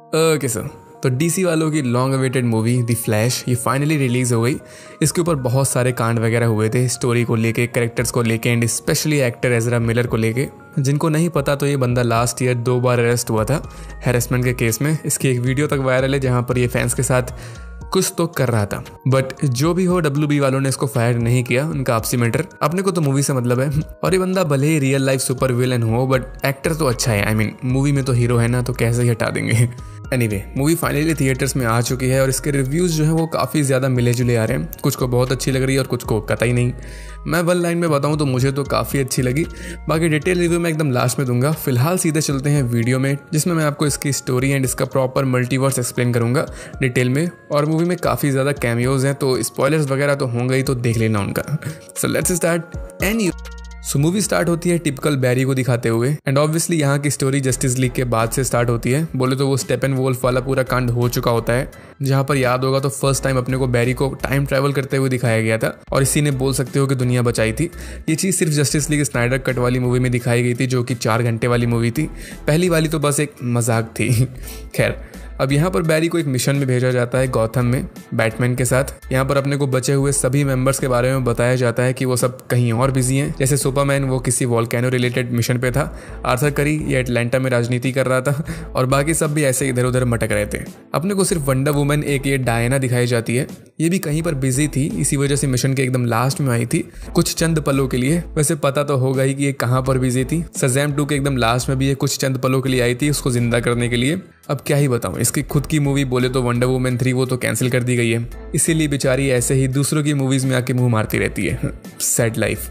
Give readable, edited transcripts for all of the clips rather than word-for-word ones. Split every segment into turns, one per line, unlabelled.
Okay sir, तो DC वालों की long awaited movie the flash ये फाइनली रिलीज हो गई। इसके ऊपर बहुत सारे कांड वगैरह हुए थे, स्टोरी को लेके, कैरेक्टर्स को लेके and specially actor Ezra Miller को लेके। जिनको नहीं पता तो ये बंदा लास्ट ईयर 2 बार अरेस्ट हुआ था हैरेसमेंट के केस में। इसकी एक वीडियो तक वायरल है जहाँ पर ये फैंस के साथ कुछ तो कर रहा था। बट जो भी हो, WB वालों ने इसको फायर नहीं किया, उनका आपसी मैटर। अपने को तो मूवी से मतलब है। और ये बंदा भले ही रियल लाइफ सुपर विलन हो बट एक्टर तो अच्छा है। आई मीन मूवी में तो हीरो है ना, तो कैसे ही हटा देंगे। एनीवे, मूवी फाइनली थिएटर्स में आ चुकी है और इसके रिव्यूज़ जो है वो काफ़ी ज़्यादा मिले जुले आ रहे हैं। कुछ को बहुत अच्छी लग रही है और कुछ को कतई नहीं। मैं वन लाइन में बताऊं तो मुझे तो काफ़ी अच्छी लगी। बाकी डिटेल रिव्यू मैं एकदम लास्ट में दूंगा। फिलहाल सीधे चलते हैं वीडियो में, जिसमें मैं आपको इसकी स्टोरी एंड इसका प्रॉपर मल्टीवर्स एक्सप्लेन करूंगा डिटेल में। और मूवी में काफ़ी ज़्यादा कैमियोज हैं, तो स्पॉयलर्स वगैरह तो होंगे ही, तो देख लेना उनका। So let's start. So movie start होती है टिपिकल बैरी को दिखाते हुए एंड ऑब्वियसली यहाँ की स्टोरी जस्टिस लीग के बाद से स्टार्ट होती है। बोले तो वो स्टेपन वोल्फ वाला पूरा कांड हो चुका होता है, जहाँ पर याद होगा तो फर्स्ट टाइम अपने को बैरी को टाइम ट्रैवल करते हुए दिखाया गया था और इसी ने बोल सकते हो कि दुनिया बचाई थी। ये चीज़ सिर्फ जस्टिस लीग स्नाइडर कट वाली मूवी में दिखाई गई थी, जो कि 4 घंटे वाली मूवी थी। पहली वाली तो बस एक मजाक थी। खैर, अब यहाँ पर बैरी को एक मिशन में भेजा जाता है गॉथम में बैटमैन के साथ। यहाँ पर अपने को बचे हुए सभी मेंबर्स के बारे में बताया जाता है कि वो सब कहीं और बिजी हैं। जैसे सुपरमैन वो किसी वॉल्केनो रिलेटेड मिशन पे था, आर्थर करी ये एटलांटा में राजनीति कर रहा था और बाकी सब भी ऐसे इधर उधर मटक रहे थे। अपने को सिर्फ वंडर वुमन एक ये डायना दिखाई जाती है, ये भी कहीं पर बिजी थी, इसी वजह से मिशन के एकदम लास्ट में आई थी कुछ चंद पलों के लिए। वैसे पता तो होगा ही कि ये कहाँ पर बिजी थी। शज़ैम 2 के एकदम लास्ट में भी ये कुछ चंद पलों के लिए आई थी, उसको जिंदा करने के लिए। अब क्या ही बताऊं, इसकी खुद की मूवी बोले तो वंडर वुमन 3 वो तो कैंसिल कर दी गई है, इसीलिए बेचारी ऐसे ही दूसरों की मूवीज में आके मुंह मारती रहती है। Sad life.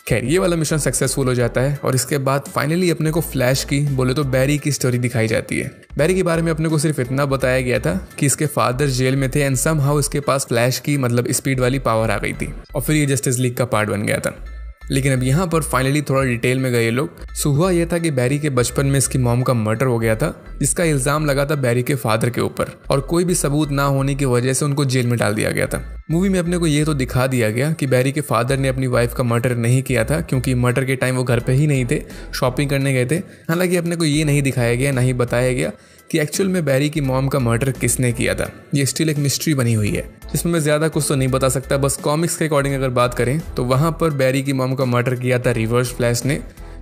खैर, ये वाला मिशन सक्सेसफुल हो जाता है और इसके बाद फाइनली अपने को फ्लैश की बोले तो बैरी की स्टोरी दिखाई जाती है। बैरी के बारे में अपने को सिर्फ इतना बताया गया था कि इसके फादर जेल में थे एंड समहाउ इसके पास फ्लैश की मतलब स्पीड वाली पावर आ गई थी और फिर ये जस्टिस लीग का पार्ट बन गया था। लेकिन अब यहाँ पर फाइनली थोड़ा डिटेल में गए लोग। सो हुआ यह था कि बैरी के बचपन में इसकी मॉम का मर्डर हो गया था, जिसका इल्जाम लगा था बैरी के फादर के ऊपर और कोई भी सबूत ना होने की वजह से उनको जेल में डाल दिया गया था। मूवी में अपने को ये तो दिखा दिया गया कि बैरी के फादर ने अपनी वाइफ का मर्डर नहीं किया था, क्योंकि मर्डर के टाइम वो घर पे ही नहीं थे, शॉपिंग करने गए थे। हालांकि अपने को ये नहीं दिखाया गया, नहीं बताया गया कि एक्चुअल में बैरी की मॉम का मर्डर किसने किया था। ये स्टिल एक मिस्ट्री बनी हुई है, जिसमें मैं ज़्यादा कुछ तो नहीं बता सकता। बस कॉमिक्स के अकॉर्डिंग अगर बात करें तो वहाँ पर बैरी की मॉम का मर्डर किया था रिवर्स फ्लैश ने,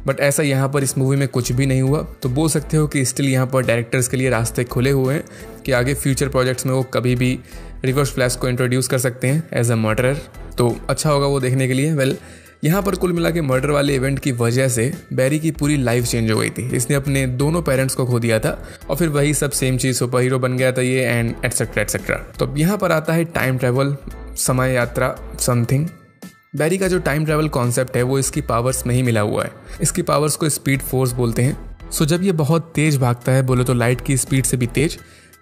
बट ऐसा यहाँ पर इस मूवी में कुछ भी नहीं हुआ। तो बोल सकते हो कि स्टिल यहाँ पर डायरेक्टर्स के लिए रास्ते खुले हुए हैं कि आगे फ्यूचर प्रोजेक्ट्स में वो कभी भी रिवर्स फ्लैश को इंट्रोड्यूस कर सकते हैं एज अ मर्डरर। तो अच्छा होगा वो देखने के लिए। वेल, यहाँ पर कुल मिला के मर्डर वाले इवेंट की वजह से बैरी की पूरी लाइफ चेंज हो गई थी। इसने अपने दोनों पेरेंट्स को खो दिया था और फिर वही सब सेम चीज़, सुपर हीरो बन गया था ये एंड एटसेट्रा एटसेट्रा। तो अब यहाँ पर आता है टाइम ट्रैवल, समय यात्रा समथिंग। बैरी का जो टाइम ट्रैवल कॉन्सेप्ट है वो इसकी पावर्स में ही मिला हुआ है। इसकी पावर्स को स्पीड फोर्स बोलते हैं। सो जब ये बहुत तेज भागता है, बोले तो लाइट की स्पीड से भी तेज,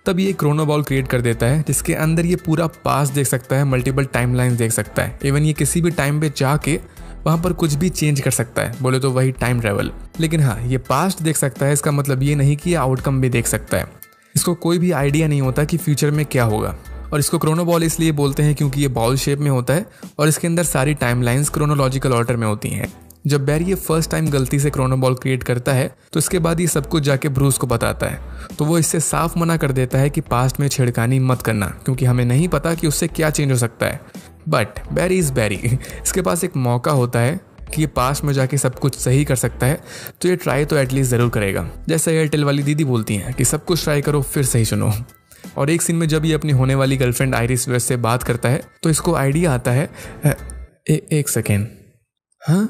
तब ये क्रोनो बॉल क्रिएट कर देता है, जिसके अंदर ये पूरा पास्ट देख सकता है, मल्टीपल टाइमलाइंस देख सकता है। इवन ये किसी भी टाइम पे जाके वहाँ पर कुछ भी चेंज कर सकता है, बोले तो वही टाइम ट्रैवल। लेकिन हाँ, ये पास्ट देख सकता है, इसका मतलब ये नहीं कि ये आउटकम भी देख सकता है। इसको कोई भी आइडिया नहीं होता कि फ्यूचर में क्या होगा। और इसको क्रोनो बॉल इसलिए बोलते हैं क्योंकि ये बॉल शेप में होता है और इसके अंदर सारी टाइमलाइंस क्रोनोलॉजिकल ऑर्डर में होती हैं। जब बैरी ये फर्स्ट टाइम गलती से क्रोनो बॉल क्रिएट करता है तो इसके बाद ये सब कुछ जाके ब्रूस को बताता है, तो वो इससे साफ मना कर देता है कि पास्ट में छेड़खानी मत करना, क्योंकि हमें नहीं पता कि उससे क्या चेंज हो सकता है। बट बैरी इज बैरी, इसके पास एक मौका होता है कि ये पास्ट में जाके सब कुछ सही कर सकता है, तो ये ट्राई तो एटलीस्ट ज़रूर करेगा। जैसे एयरटेल वाली दीदी बोलती हैं कि सब कुछ ट्राई करो फिर सही सुनो। और एक सीन में जब ये अपनी होने वाली गर्लफ्रेंड आइरिस वेस्ट से बात करता है तो इसको आइडिया आता है, एक सेकेंड, हाँ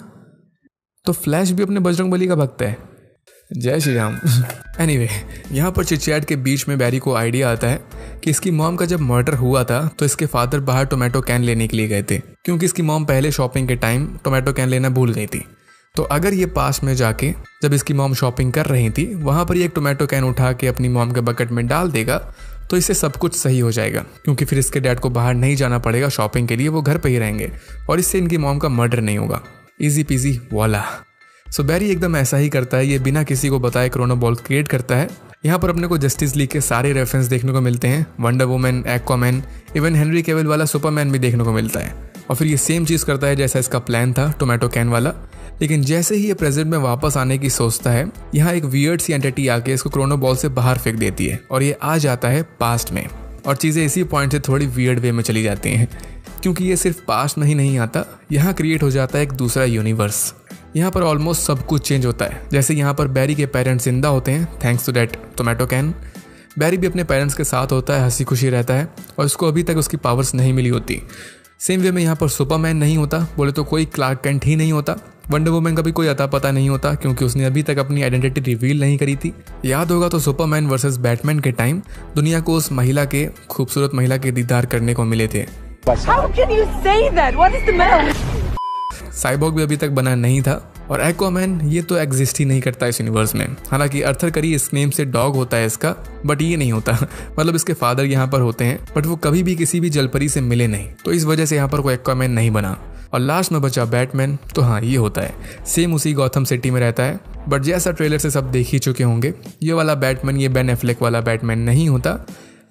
तो फ्लैश भी अपने बजरंगबली का भक्त है। जय श्री राम। एनीवे, यहाँ पर चिटचैट के बीच में बैरी को आइडिया आता है कि इसकी मॉम का जब मर्डर हुआ था तो इसके फादर बाहर टोमेटो कैन लेने के लिए गए थे, क्योंकि इसकी मॉम पहले शॉपिंग के टाइम टोमेटो कैन लेना भूल गई थी। तो अगर ये पास में जाके जब इसकी मॉम शॉपिंग कर रही थी वहाँ पर ये एक टोमेटो कैन उठा के अपनी मॉम के बकेट में डाल देगा, तो इससे सब कुछ सही हो जाएगा, क्योंकि फिर इसके डैड को बाहर नहीं जाना पड़ेगा शॉपिंग के लिए, वो घर पे ही रहेंगे और इससे इनकी मॉम का मर्डर नहीं होगा। इजी पीजी वाला। सो बैरी एकदम ऐसा ही करता है, ये बिना किसी को बताए क्रोनो बॉल क्रिएट करता है। यहाँ पर अपने को जस्टिस लीग के सारे रेफरेंस देखने को मिलते हैं, wonder woman, Aquaman, even Henry Cavill वाला सुपरमैन भी देखने को मिलता है। और फिर ये सेम चीज़ करता है जैसा इसका प्लान था टोमेटो कैन वाला। लेकिन जैसे ही ये प्रेजेंट में वापस आने की सोचता है, यहाँ एक वियर्ड सी एंटिटी आके इसको क्रोनो बॉल से बाहर फेंक देती है और ये आ जाता है पास्ट में। और चीज़ें इसी पॉइंट से थोड़ी वियर्ड वे में चली जाती हैं, क्योंकि ये सिर्फ पास्ट में ही नहीं आता, यहाँ क्रिएट हो जाता है एक दूसरा यूनिवर्स। यहाँ पर ऑलमोस्ट सब कुछ चेंज होता है। जैसे यहाँ पर बैरी के पेरेंट्स जिंदा होते हैं thanks to that tomato can. Barry भी अपने पेरेंट्स के साथ होता है, हंसी खुशी रहता है और उसको अभी तक उसकी पावर्स नहीं मिली होती। सेम वे में यहाँ पर सुपरमैन नहीं होता, बोले तो कोई क्लार्क कैंट ही नहीं होता। वंडर वुमन का भी कोई अता पता नहीं होता, क्योंकि उसने अभी तक अपनी आइडेंटिटी रिवील नहीं करी थी। याद होगा तो सुपरमैन वर्सेस बैटमैन के टाइम दुनिया को उस महिला के खूबसूरत महिला के दीदार करने को मिले थे। साइबॉर्ग भी अभी तक बना नहीं था और एक्वामैन ये तो एग्जिस्ट ही नहीं करता इस यूनिवर्स में। हालांकि अर्थर करी इस नेम से डॉग होता है इसका, बट ये नहीं होता। मतलब इसके फादर यहाँ पर होते हैं, बट वो कभी भी किसी भी जलपरी से मिले नहीं, तो इस वजह से यहाँ पर कोई एक्वामैन नहीं बना। और लास्ट में बचा बैटमैन, तो हाँ ये होता है, सेम उसी गॉथम सिटी में रहता है। बट जैसा ट्रेलर से सब देख ही चुके होंगे, ये वाला बैटमैन ये बेन एफ्लेक वाला बैटमैन नहीं होता,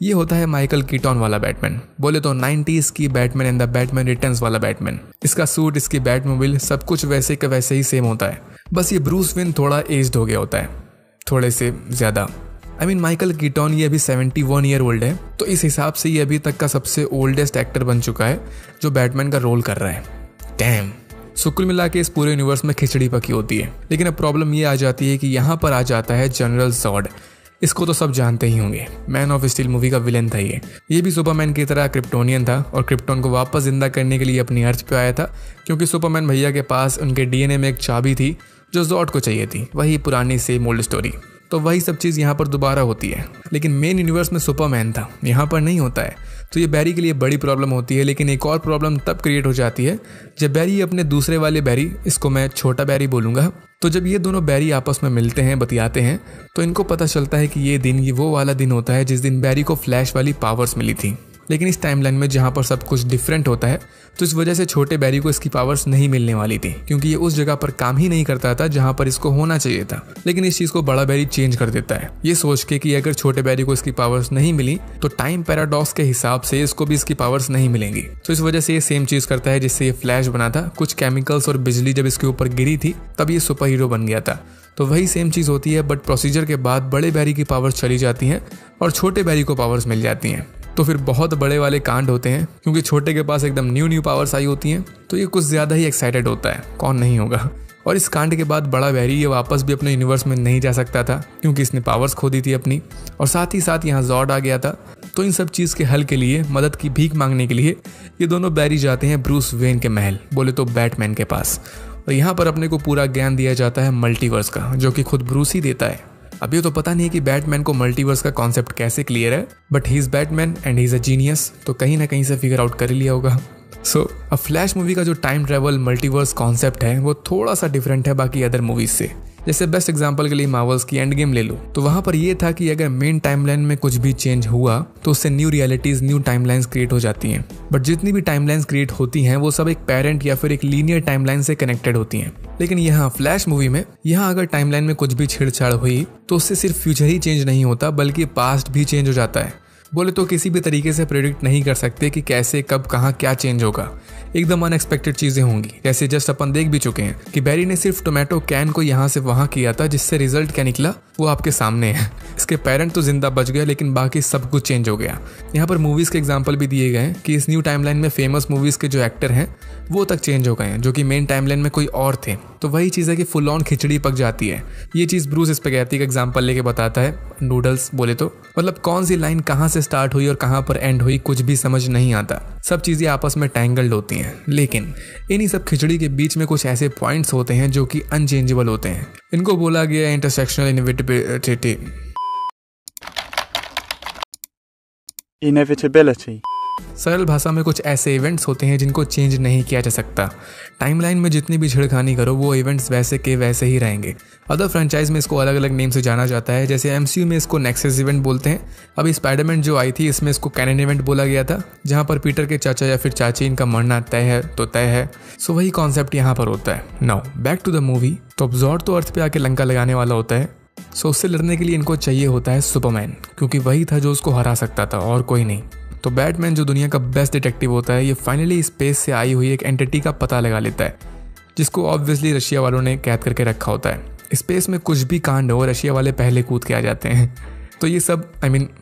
ये होता है माइकल कीटन वाला बैटमैन। बोले तो 90s की Batman and the Batman returns वाला बैटमैन। इसका सूट, इसकी बैटमोबाइल, सब कुछ वैसे का वैसे ही सेम होता है, बस ये ब्रूस वेन थोड़ा एज्ड हो गया होता है, थोड़े से ज़्यादा। माइकल कीटन ये अभी 71 ईयर ओल्ड है, तो इस हिसाब से ये अभी तक का सबसे ओल्डेस्ट एक्टर बन चुका है जो बैटमैन का रोल कर रहा है। डैम, सो कुल मिला के इस पूरे यूनिवर्स में खिचड़ी पकी होती है। लेकिन अब प्रॉब्लम ये आ जाती है कि यहाँ पर आ जाता है जनरल जॉड। इसको तो सब जानते ही होंगे, मैन ऑफ स्टील मूवी का विलेन था ये भी सुपरमैन की तरह क्रिप्टोनियन था और क्रिप्टोन को वापस जिंदा करने के लिए अपनी अर्थ पे आया था, क्योंकि सुपरमैन भैया के पास उनके डीएनए में एक चाबी थी जो जॉड को चाहिए थी, वही पुरानी सेम ओल्ड स्टोरी। तो वही सब चीज़ यहाँ पर दोबारा होती है। लेकिन मेन यूनिवर्स में सुपरमैन था, यहाँ पर नहीं होता है, तो ये बैरी के लिए बड़ी प्रॉब्लम होती है। लेकिन एक और प्रॉब्लम तब क्रिएट हो जाती है जब बैरी अपने दूसरे वाले बैरी, इसको मैं छोटा बैरी बोलूँगा, तो जब ये दोनों बैरी आपस में मिलते हैं, बतियाते हैं, तो इनको पता चलता है कि ये दिन, ये वो वाला दिन होता है जिस दिन बैरी को फ्लैश वाली पावर्स मिली थी। लेकिन इस टाइमलाइन में जहाँ पर सब कुछ डिफरेंट होता है, तो इस वजह से छोटे बैरी को इसकी पावर्स नहीं मिलने वाली थी, क्योंकि ये उस जगह पर काम ही नहीं करता था जहाँ पर इसको होना चाहिए था। लेकिन इस चीज़ को बड़ा बैरी चेंज कर देता है, ये सोच के कि अगर छोटे बैरी को इसकी पावर्स नहीं मिली तो टाइम पैराडॉक्स के हिसाब से इसको भी इसकी पावर्स नहीं मिलेंगी। तो इस वजह से ये सेम चीज़ करता है जिससे ये फ्लैश बना था। कुछ केमिकल्स और बिजली जब इसके ऊपर गिरी थी तब ये सुपर हीरो बन गया था। तो वही सेम चीज़ होती है, बट प्रोसीजर के बाद बड़े बैरी की पावर्स चली जाती हैं और छोटे बैरी को पावर्स मिल जाती हैं। तो फिर बहुत बड़े वाले कांड होते हैं, क्योंकि छोटे के पास एकदम न्यू पावर्स आई होती हैं, तो ये कुछ ज़्यादा ही एक्साइटेड होता है, कौन नहीं होगा। और इस कांड के बाद बड़ा बैरी ये वापस भी अपने यूनिवर्स में नहीं जा सकता था, क्योंकि इसने पावर्स खो दी थी अपनी, और साथ ही साथ यहाँ जॉड आ गया था। तो इन सब चीज़ के हल के लिए, मदद की भीख मांगने के लिए ये दोनों बैरी जाते हैं ब्रूस वेन के महल, बोले तो बैटमैन के पास। और यहाँ पर अपने को पूरा ज्ञान दिया जाता है मल्टीवर्स का, जो कि खुद ब्रूस ही देता है। अभी तो पता नहीं है कि बैटमैन को मल्टीवर्स का कॉन्सेप्ट कैसे क्लियर है, but he is Batman and he is a genius, तो कहीं ना कहीं से फिगर आउट कर ही लिया होगा। सो अब फ्लैश मूवी का जो टाइम ट्रेवल मल्टीवर्स कॉन्सेप्ट है वो थोड़ा सा डिफरेंट है बाकी अदर मूवीज से। जैसे बेस्ट एग्जांपल के लिए मार्वल्स की एंड गेम ले लो, तो वहां पर ये था कि अगर मेन टाइमलाइन में कुछ भी चेंज हुआ तो उससे new realities, new timelines create हो जाती हैं। बट जितनी भी टाइमलाइंस क्रिएट होती हैं वो सब एक पेरेंट या फिर एक लीनियर टाइमलाइन से कनेक्टेड होती हैं। लेकिन यहाँ फ्लैश मूवी में, यहाँ अगर टाइमलाइन में कुछ भी छेड़छाड़ हुई तो उससे सिर्फ फ्यूचर ही चेंज नहीं होता, बल्कि पास्ट भी चेंज हो जाता है। बोले तो किसी भी तरीके से प्रेडिक्ट नहीं कर सकते कि कैसे, कब, कहाँ क्या चेंज होगा। एकदम अनएक्सपेक्टेड चीजें होंगी। जैसे जस्ट अपन देख भी चुके हैं कि बैरी ने सिर्फ टोमेटो कैन को यहाँ से वहाँ किया था, जिससे रिजल्ट क्या निकला वो आपके सामने है। इसके पेरेंट तो जिंदा बच गए, लेकिन बाकी सब कुछ चेंज हो गया। यहाँ पर मूवीज के एग्जाम्पल भी दिए गए हैं कि इस न्यू टाइमलाइन में फेमस मूवीज के जो एक्टर हैं वो तक चेंज हो गए हैं, जो कि मेन टाइमलाइन में कोई और थे। तो वही चीज़ है कि फुल ऑन खिचड़ी पक जाती है। ये चीज़ ब्रूस स्पैगेटी का एग्जाम्पल लेके बताता है, नूडल्स बोले तो, मतलब कौन सी लाइन कहाँ से स्टार्ट हुई और कहाँ पर एंड हुई कुछ भी समझ नहीं आता। सब चीज़ें आपस में टैंगल्ड होती हैं। लेकिन इन्हीं सब खिचड़ी के बीच में कुछ ऐसे पॉइंट्स होते हैं जो कि अनचेंजेबल होते हैं। इनको बोला गया इंटरसेक्शनल
इनएविटेबिलिटी।
सरल भाषा में कुछ ऐसे इवेंट्स होते हैं जिनको चेंज नहीं किया जा सकता। टाइमलाइन में जितनी भी छिड़खानी करो वो इवेंट्स वैसे के वैसे ही रहेंगे। अदर फ्रेंचाइज में इसको अलग अलग नेम से जाना जाता है। जैसे एमसीयू में इसको नेक्सस इवेंट बोलते हैं। अभी स्पाइडरमैन जो आई थी इसमें इसको कैनन इवेंट बोला गया था, जहाँ पर पीटर के चाचा या फिर चाची इनका मरना तय है तो तय है। सो वही कॉन्सेप्ट यहाँ पर होता है। Now back to the movie. तो अब जॉर्ड तो अर्थ पे आके लंका लगाने वाला होता है। सो उससे लड़ने के लिए इनको चाहिए होता है सुपरमैन, क्योंकि वही था जो उसको हरा सकता था और कोई नहीं। तो बैटमैन जो दुनिया का बेस्ट डिटेक्टिव होता है, ये फाइनली स्पेस से आई हुई एक एंटिटी का पता लगा लेता है जिसको ऑब्वियसली रशिया वालों ने कैद करके रखा होता है। स्पेस में कुछ भी कांड हो रशिया वाले पहले कूद के आ जाते हैं। तो ये सब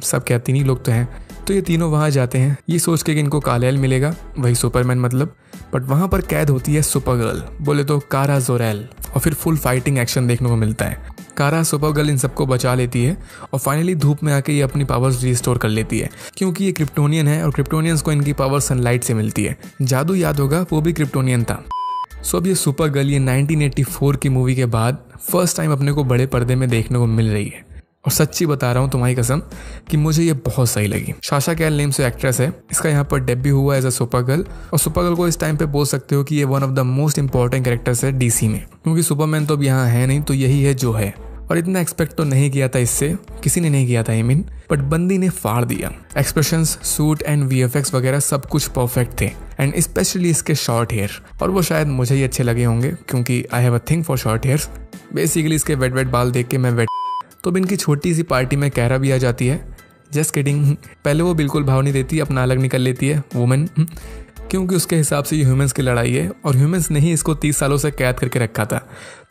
सब क्या 3 ही लोग तो हैं। तो ये तीनों वहाँ जाते हैं ये सोच के कि इनको कालेल मिलेगा, वही सुपरमैन मतलब। बट वहाँ पर कैद होती है सुपरगर्ल, बोले तो कारा जोरेल, और फिर फुल फाइटिंग एक्शन देखने को मिलता है। कारा सुपरगर्ल इन सबको बचा लेती है और फाइनली धूप में आके ये अपनी पावर्स रिस्टोर कर लेती है, क्योंकि ये क्रिप्टोनियन है और क्रिप्टोनियंस को इनकी पावर सनलाइट से मिलती है। जादू याद होगा, वो भी क्रिप्टोनियन था। सो अब ये सुपरगर्ल ये 1984 की मूवी के बाद फर्स्ट टाइम अपने को बड़े पर्दे में देखने को मिल रही है। और सच्ची बता रहा हूँ तुम्हारी कसम कि मुझे ये बहुत सही लगी। साशा कैल नेम से एक्ट्रेस है, इसका यहाँ पर डेब्यू हुआ एज अ सुपरगर्ल। और सुपरगर्ल को इस टाइम पे बोल सकते हो कि ये one of the most important characters है डीसी में, क्योंकि सुपरमैन तो अब यहाँ है नहीं, तो यही है जो है। और इतना एक्सपेक्ट तो नहीं किया था इससे, किसी ने नहीं किया था बट बंदी ने फाड़ दिया। एक्सप्रेशंस, सूट एंड वीएफएक्स वगैरह सब कुछ परफेक्ट थे, एंड स्पेशली इसके शॉर्ट हेयर। और वो शायद मुझे ही अच्छे लगे होंगे, क्योंकि I have a thing for short hairs. Basically इसके वेट वेट बाल देख के मैं वेट। तो अब इनकी छोटी सी पार्टी में कैरा भी आ जाती है। जस्ट किडिंग, पहले वो बिल्कुल भाव नहीं देती, अपना अलग निकल लेती है वुमेन, क्योंकि उसके हिसाब से ये ह्यूमंस की लड़ाई है और ह्यूमंस ने ही इसको 30 सालों से कैद करके रखा था,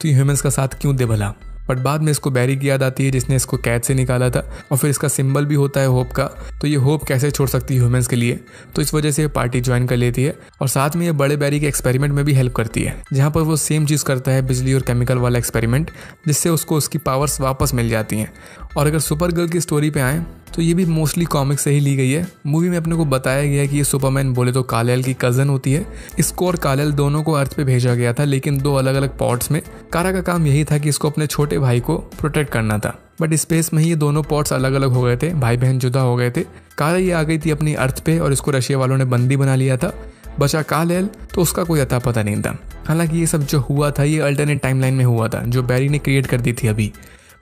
तो ये ह्यूमंस का साथ क्यों दे भला। बट बाद में इसको बैरी की याद आती है जिसने इसको कैद से निकाला था, और फिर इसका सिंबल भी होता है होप का, तो ये होप कैसे छोड़ सकती है ह्यूमंस के लिए। तो इस वजह से ये पार्टी ज्वाइन कर लेती है और साथ में ये बड़े बैरी के एक्सपेरिमेंट में भी हेल्प करती है, जहाँ पर वो सेम चीज़ करता है, बिजली और केमिकल वाला एक्सपेरिमेंट, जिससे उसको उसकी पावर्स वापस मिल जाती हैं। और अगर सुपरगर्ल की स्टोरी पे आए तो ये भी मोस्टली कॉमिक से ही ली गई है। मूवी में अपने को बताया गया है कि ये सुपरमैन बोले तो कालेल की कज़न होती है। इसको और कालेल दोनों को अर्थ पे भेजा गया था, लेकिन 2 अलग अलग पॉड्स में। कारा का काम यही था कि इसको अपने छोटे भाई को प्रोटेक्ट करना था, बट स्पेस में ही ये दोनों पॉड्स अलग अलग हो गए थे, भाई बहन जुदा हो गए थे। कारा ये आ गई थी अपनी अर्थ पे और इसको रशिया वालों ने बंदी बना लिया था। बचा कालेल, तो उसका कोई अता पता नहीं था। हालांकि ये सब जो हुआ था ये अल्टरनेट टाइमलाइन में हुआ था, जो बैरी ने क्रिएट कर दी थी। अभी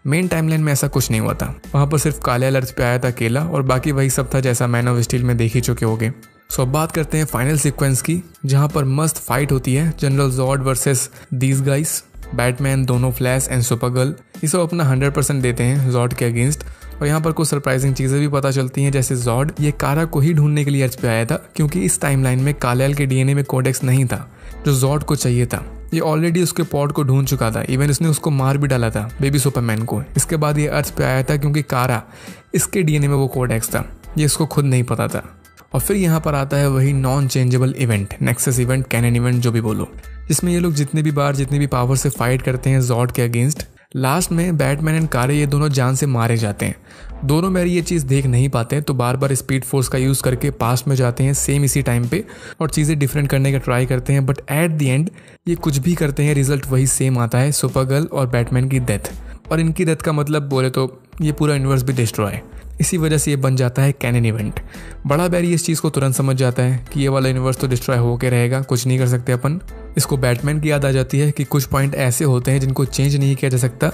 मेन टाइमलाइन में ऐसा कुछ नहीं हुआ था, वहाँ पर सिर्फ कालेल अर्थ पे आया था अकेला, और बाकी वही सब था जैसा मैन ऑफ स्टील में देख ही चुके होगे। सो अब बात करते हैं फाइनल सीक्वेंस की, जहाँ पर मस्त फाइट होती है general Zod versus these guys. Batman, दोनों फ्लैश एंड सुपरगर्ल, ये सब अपना 100% देते हैं जॉर्ड के अगेंस्ट। और यहाँ पर कुछ सरप्राइजिंग चीज़ें भी पता चलती हैं, जैसे जॉर्ड ये कारा को ही ढूंढने के लिए अर्थ पे आया था, क्योंकि इस टाइमलाइन में कालेल के डीएनए में कोडेक्स नहीं था जो जॉर्ड को चाहिए था। ये ऑलरेडी उसके पॉड को ढूंढ चुका था, इवन उसने उसको मार भी डाला था बेबी सुपरमैन को। इसके बाद ये अर्थ पे आया था क्योंकि कारा, इसके डीएनए में वो कोडेक्स था, ये इसको खुद नहीं पता था। और फिर यहाँ पर आता है वही non changeable event, nexus event, canon event, जो भी बोलो, जिसमें ये लोग जितनी भी पावर से फाइट करते हैं जॉर्ड के अगेंस्ट। लास्ट में बैटमैन एंड कारे ये दोनों जान से मारे जाते हैं। दोनों मैरी ये चीज़ देख नहीं पाते, तो बार बार स्पीड फोर्स का यूज़ करके पास्ट में जाते हैं सेम इसी टाइम पे और चीज़ें डिफरेंट करने का ट्राई करते हैं। बट एट द एंड ये कुछ भी करते हैं, रिजल्ट वही सेम आता है, सुपरगर्ल और बैटमैन की डेथ। और इनकी डेथ का मतलब बोले तो ये पूरा यूनिवर्स भी डिस्ट्रॉय। इसी वजह से ये बन जाता है कैनन इवेंट। बड़ा बैरी इस चीज़ को तुरंत समझ जाता है कि ये वाला यूनिवर्स तो डिस्ट्रॉय होके रहेगा, कुछ नहीं कर सकते अपन। इसको बैटमैन की याद आ जाती है कि कुछ पॉइंट ऐसे होते हैं जिनको चेंज नहीं किया जा सकता।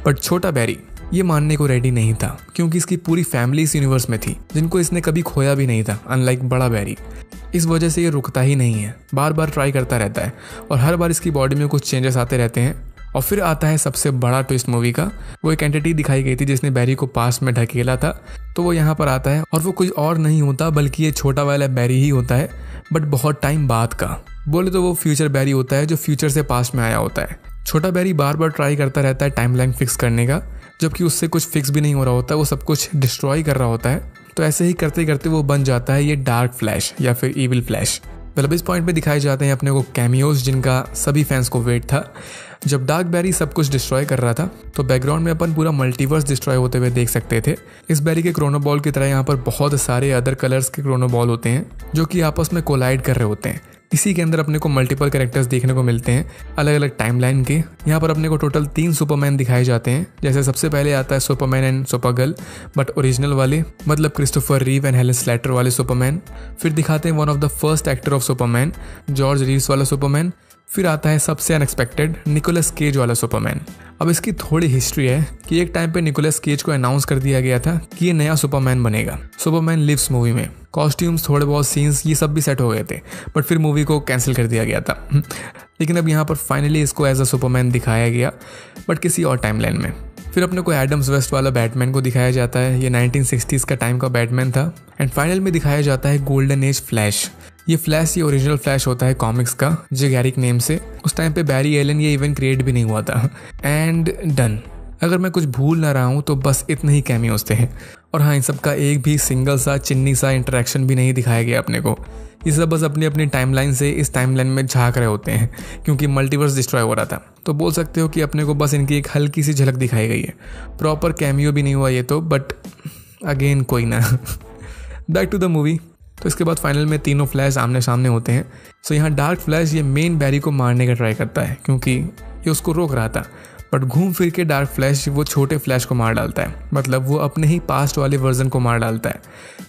बट छोटा बैरी ये मानने को रेडी नहीं था, क्योंकि इसकी पूरी फैमिली इस यूनिवर्स में थी जिनको इसने कभी खोया भी नहीं था, अनलाइक बड़ा बैरी। इस वजह से ये रुकता ही नहीं है, बार बार ट्राई करता रहता है और हर बार इसकी बॉडी में कुछ चेंजेस आते रहते हैं। और फिर आता है सबसे बड़ा ट्विस्ट मूवी का, वो एक एंटिटी दिखाई गई थी जिसने बैरी को पास्ट में ढकेला था, तो वो यहाँ पर आता है और वो कुछ और नहीं होता बल्कि ये छोटा वाला बैरी ही होता है, बट बहुत टाइम बाद का। बोले तो वो फ्यूचर बैरी होता है जो फ्यूचर से पास्ट में आया होता है। छोटा बैरी बार बार ट्राई करता रहता है टाइमलाइन फिक्स करने का, जबकि उससे कुछ फिक्स भी नहीं हो रहा होता, वो सब कुछ डिस्ट्रॉय कर रहा होता है। तो ऐसे ही करते करते वो बन जाता है ये डार्क फ्लैश या फिर इविल फ्लैश। मतलब इस पॉइंट पे दिखाए जाते हैं अपने को कैमियोज, जिनका सभी फैंस को वेट था। जब डार्क बैरी सब कुछ डिस्ट्रॉय कर रहा था तो बैकग्राउंड में अपन पूरा मल्टीवर्स डिस्ट्रॉय होते हुए देख सकते थे। इस बैरी के क्रोनोबॉल की तरह यहाँ पर बहुत सारे अदर कलर्स के क्रोनोबॉल होते हैं जो कि आपस में कोलाइड कर रहे होते हैं। इसी के अंदर अपने को मल्टीपल कैरेक्टर्स देखने को मिलते हैं अलग अलग टाइमलाइन के। यहाँ पर अपने को टोटल 3 सुपरमैन दिखाए जाते हैं। जैसे सबसे पहले आता है Superman and Supergirl, but original वाले, मतलब क्रिस्टोफर रीव एंड हेलन स्लेटर वाले सुपरमैन। फिर दिखाते हैं one of the first actor of Superman, George Reeves वाला सुपरमैन। फिर आता है सबसे अनएक्सपेक्टेड निकोलस केज वाला सुपरमैन। अब इसकी थोड़ी हिस्ट्री है कि एक टाइम पे निकोलस केज को अनाउंस कर दिया गया था कि ये नया सुपरमैन बनेगा। सुपरमैन लिव्स मूवी में कॉस्ट्यूम्स, थोड़े बहुत सीन्स, ये सब भी सेट हो गए थे, बट फिर मूवी को कैंसिल कर दिया गया था। लेकिन अब यहाँ पर फाइनली इसको एज अ सुपरमैन दिखाया गया, बट किसी और टाइमलाइन में। फिर अपने को एडम्स वेस्ट वाला बैटमैन को दिखाया जाता है, ये 1960s का टाइम का बैटमैन था। एंड फाइनल में दिखाया जाता है गोल्डन एज फ्लैश। ये फ्लैश ये ओरिजिनल फ्लैश होता है कॉमिक्स का, जे गैरिक नेम से। उस टाइम पे बैरी एलन ये इवेंट क्रिएट भी नहीं हुआ था। And done. अगर मैं कुछ भूल ना रहा हूँ तो बस इतने ही कैमियोज थे। और हाँ, इन सब का एक भी सिंगल सा चिन्नी सा इंटरेक्शन भी नहीं दिखाया गया अपने को। ये सब बस अपनी अपनी टाइमलाइन से इस टाइमलाइन में झांक रहे होते हैं क्योंकि मल्टीवर्स डिस्ट्रॉय हो रहा था। तो बोल सकते हो कि अपने को बस इनकी एक हल्की सी झलक दिखाई गई है। प्रॉपर कैमियो भी नहीं हुआ ये तो, बट अगेन कोई ना। Back to the movie. तो इसके बाद फाइनल में तीनों फ्लैश आमने सामने होते हैं। सो यहाँ डार्क फ्लैश ये मेन बैरी को मारने का ट्राई करता है क्योंकि ये उसको रोक रहा था, बट घूम फिर के डार्क फ्लैश वो छोटे फ्लैश को मार डालता है। मतलब वो अपने ही पास्ट वाले वर्जन को मार डालता है।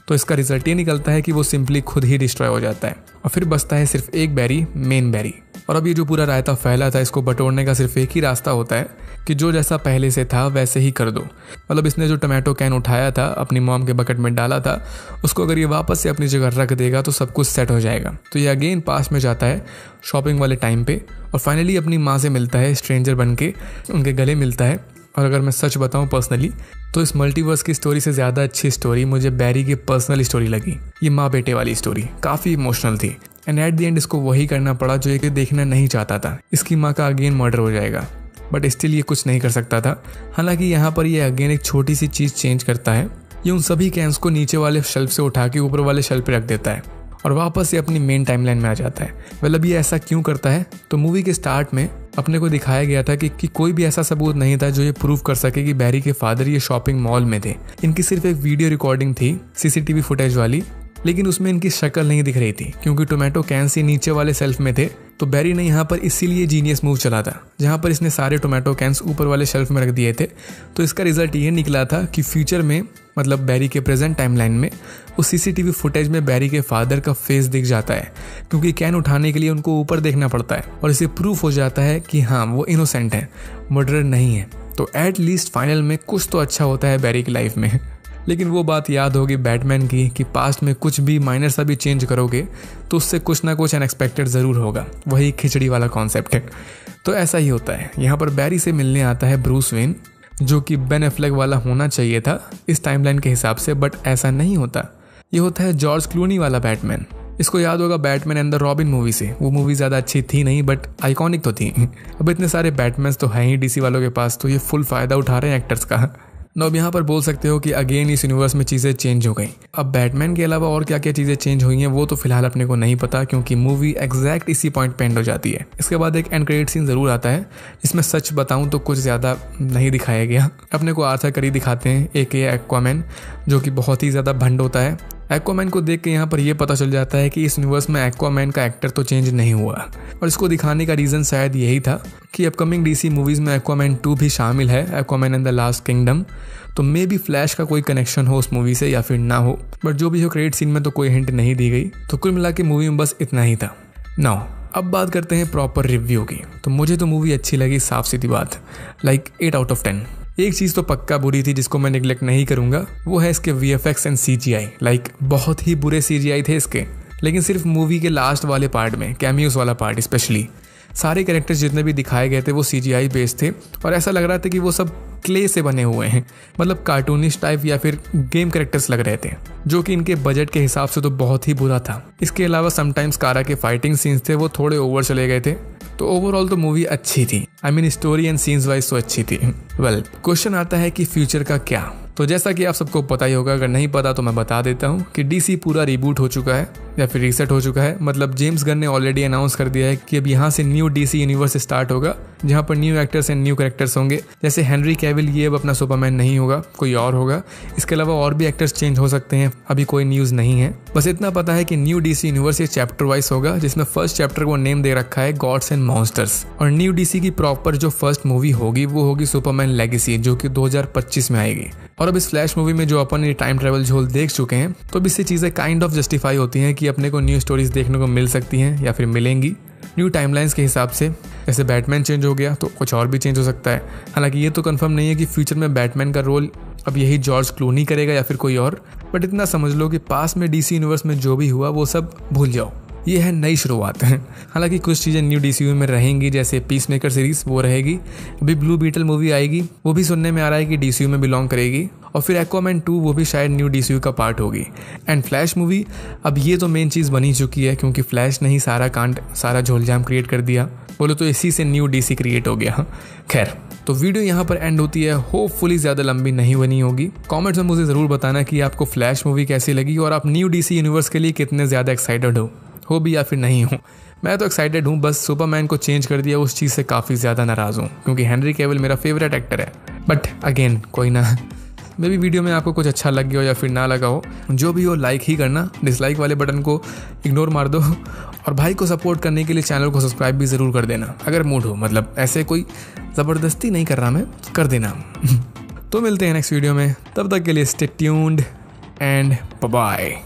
तो इसका रिजल्ट ये निकलता है कि वो सिंपली खुद ही डिस्ट्रॉय हो जाता है और फिर बचता है सिर्फ एक बैरी, मेन बैरी। और अब ये जो पूरा रायता फैला था, इसको बटोरने का सिर्फ एक ही रास्ता होता है कि जो जैसा पहले से था वैसे ही कर दो। मतलब इसने जो टमाटो कैन उठाया था, अपनी मॉम के बकेट में डाला था, उसको अगर ये वापस से अपनी जगह रख देगा तो सब कुछ सेट हो जाएगा। तो ये अगेन पास में जाता है शॉपिंग वाले टाइम पे और फाइनली अपनी माँ से मिलता है, स्ट्रेंजर बन के उनके गले मिलता है। और अगर मैं सच बताऊं पर्सनली तो इस मल्टीवर्स की स्टोरी से ज़्यादा अच्छी स्टोरी मुझे बैरी की पर्सनल स्टोरी लगी। ये माँ बेटे वाली स्टोरी काफ़ी इमोशनल थी एंड एट द एंड इसको वही करना पड़ा जो ये देखना नहीं चाहता था। इसकी माँ का अगेन मर्डर हो जाएगा, बट स्टिल ये कुछ नहीं कर सकता था। हालांकि यहाँ पर ये अगेन एक छोटी सी चीज़ चेंज करता है। ये उन सभी कैंस को नीचे वाले शेल्फ से उठा के ऊपर वाले शेल्फ पे रख देता है और वापस से अपनी मेन टाइमलाइन में आ जाता है। मतलब ये ऐसा क्यों करता है? तो मूवी के स्टार्ट में अपने को दिखाया गया था कि कोई भी ऐसा सबूत नहीं था जो ये प्रूव कर सके कि बैरी के फादर ये शॉपिंग मॉल में थे। इनकी सिर्फ एक वीडियो रिकॉर्डिंग थी सीसीटीवी फुटेज वाली, लेकिन उसमें इनकी शक्ल नहीं दिख रही थी क्योंकि टोमेटो कैन से नीचे वाले शेल्फ में थे। तो बैरी ने यहाँ पर इसीलिए जीनियस मूव चला था जहाँ पर इसने सारे टोमेटो कैंस ऊपर वाले शेल्फ में रख दिए थे। तो इसका रिजल्ट ये निकला था कि फ्यूचर में, मतलब बैरी के प्रेजेंट टाइमलाइन में, उस सीसीटीवी फुटेज में बैरी के फादर का फेस दिख जाता है क्योंकि कैन उठाने के लिए उनको ऊपर देखना पड़ता है और इसे प्रूफ हो जाता है कि हाँ वो इनोसेंट है, मर्डरर नहीं है। तो एट लीस्ट फाइनल में कुछ तो अच्छा होता है बैरी की लाइफ में। लेकिन वो बात याद होगी बैटमैन की कि पास्ट में कुछ भी माइनर सा भी चेंज करोगे तो उससे कुछ ना कुछ अनएक्सपेक्टेड ज़रूर होगा। वही खिचड़ी वाला कॉन्सेप्ट है। तो ऐसा ही होता है। यहाँ पर बैरी से मिलने आता है ब्रूस वेन, जो कि बेन एफ्लेक वाला होना चाहिए था इस टाइमलाइन के हिसाब से, बट ऐसा नहीं होता। ये होता है जॉर्ज क्लूनी वाला बैटमैन। इसको याद होगा Batman and the robin movie से। वो मूवी ज़्यादा अच्छी थी नहीं, बट आइकॉनिक तो थी। अब इतने सारे बैटमैन्स तो हैं ही डीसी वालों के पास, तो ये फुल फ़ायदा उठा रहे हैं एक्टर्स का। अब यहाँ पर बोल सकते हो कि अगेन इस यूनिवर्स में चीज़ें चेंज हो गई। अब बैटमैन के अलावा और क्या क्या चीज़ें चेंज हुई हैं वो तो फिलहाल अपने को नहीं पता क्योंकि मूवी एग्जैक्ट इसी पॉइंट पे एंड हो जाती है। इसके बाद एक एंड क्रेडिट सीन ज़रूर आता है। इसमें सच बताऊँ तो कुछ ज़्यादा नहीं दिखाया गया। अपने को आर्थर करी दिखाते हैं, एके एक्वामैन, जो कि बहुत ही ज़्यादा भंड होता है। एक्वामैन को देख के यहाँ पर यह पता चल जाता है कि इस यूनिवर्स में एक्वामैन का एक्टर तो चेंज नहीं हुआ और इसको दिखाने का रीज़न शायद यही था कि अपकमिंग डीसी मूवीज़ में एक्वामैन 2 भी शामिल है, Aquaman and the last kingdom. तो मे बी फ्लैश का कोई कनेक्शन हो उस मूवी से या फिर ना हो, बट जो भी हो क्रेडिट सीन में तो कोई हिंट नहीं दी गई। तो कुल मिला के मूवी में बस इतना ही था। नाउ अब बात करते हैं प्रॉपर रिव्यू की। तो मुझे तो मूवी अच्छी लगी, साफ सीधी बात, लाइक 8 आउट ऑफ 10। एक चीज़ तो पक्का बुरी थी जिसको मैं निगलेक्ट नहीं करूंगा, वो है इसके VFX एंड CGI। लाइक बहुत ही बुरे CGI थे इसके, लेकिन सिर्फ मूवी के लास्ट वाले पार्ट में, कैमियोस वाला पार्ट स्पेशली, सारे कैरेक्टर्स जितने भी दिखाए गए थे वो CGI बेस्ड थे और ऐसा लग रहा था कि वो सब क्ले से बने हुए हैं। मतलब कार्टूनिश टाइप या फिर गेम कैरेक्टर्स लग रहे थे, जो कि इनके बजट के हिसाब से तो बहुत ही बुरा था। इसके अलावा समटाइम्स कारा के फाइटिंग सीन्स थे वो थोड़े ओवर चले गए थे। तो ओवरऑल तो मूवी अच्छी थी, I mean story and scenes wise तो अच्छी थी। वेल, क्वेश्चन आता है कि फ्यूचर का क्या। तो जैसा कि आप सबको पता ही होगा, अगर नहीं पता तो मैं बता देता हूँ कि डीसी पूरा रिबूट हो चुका है या फिर रीसेट हो चुका है। मतलब जेम्स गन ने ऑलरेडी अनाउंस कर दिया है कि अब यहाँ से न्यू डीसी यूनिवर्स स्टार्ट होगा, जहाँ पर new actors and new characters होंगे। जैसे हेनरी कैविल ये अब अपना सुपरमैन नहीं होगा, कोई और होगा। इसके अलावा और भी एक्टर्स चेंज हो सकते हैं, अभी कोई न्यूज़ नहीं है। बस इतना पता है कि न्यू डीसी यूनिवर्स ये चैप्टर वाइज होगा, जिसमें फर्स्ट चैप्टर को नेम दे रखा है गॉड्स एंड मॉन्स्टर्स। और न्यू डीसी की प्रॉपर जो फर्स्ट मूवी होगी वो होगी सुपरमैन लेगेसी, जो कि 2025 में आएगी। और अब इस फ्लैश मूवी में जो अपन ये टाइम ट्रेवल झोल देख चुके हैं, तो अब इससे चीज़ें काइंड ऑफ जस्टिफाई होती हैं कि अपने को न्यू स्टोरीज देखने को मिल सकती हैं या फिर मिलेंगी न्यू टाइमलाइंस के हिसाब से। जैसे बैटमैन चेंज हो गया तो कुछ और भी चेंज हो सकता है। हालांकि ये तो कंफर्म नहीं है कि फ्यूचर में बैटमैन का रोल अब यही जॉर्ज क्लूनी करेगा या फिर कोई और, बट इतना समझ लो कि पास में डीसी यूनिवर्स में जो भी हुआ वो सब भूल जाओ। ये है नई शुरुआत। हालांकि कुछ चीज़ें न्यू डीसीयू में रहेंगी, जैसे पीस मेकर सीरीज वो रहेगी, अभी ब्लू बीटल मूवी आएगी, वो भी सुनने में आ रहा है कि डीसीयू में बिलोंग करेगी, और फिर एक्वामैन 2 वो भी शायद न्यू डीसीयू का पार्ट होगी। एंड फ्लैश मूवी, अब ये तो मेन चीज़ बनी चुकी है क्योंकि फ्लैश ने ही सारा कांड, सारा झोलझाम क्रिएट कर दिया, बोलो तो इसी से न्यू डीसी क्रिएट हो गया। खैर, तो वीडियो यहाँ पर एंड होती है, होपफुली ज़्यादा लंबी नहीं बनी होगी। कमेंट्स में मुझे ज़रूर बताना कि आपको फ्लैश मूवी कैसी लगी और आप न्यू डीसी यूनिवर्स के लिए कितने ज़्यादा एक्साइटेड हो भी या फिर नहीं हो। मैं तो एक्साइटेड हूँ, बस सुपरमैन को चेंज कर दिया उस चीज़ से काफ़ी ज़्यादा नाराज़ हूँ क्योंकि हेनरी कैविल मेरा फेवरेट एक्टर है। बट अगेन कोई ना, मे भी वीडियो में आपको कुछ अच्छा लग गया हो या फिर ना लगा हो, जो भी हो लाइक ही करना, डिसलाइक वाले बटन को इग्नोर मार दो, और भाई को सपोर्ट करने के लिए चैनल को सब्सक्राइब भी ज़रूर कर देना अगर मूड हो, मतलब ऐसे कोई ज़बरदस्ती नहीं कर रहा मैं, कर देना। तो मिलते हैं नेक्स्ट वीडियो में, तब तक के लिए stay tuned and bye bye.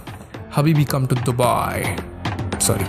हबीबी कम टू दुबई, सॉरी।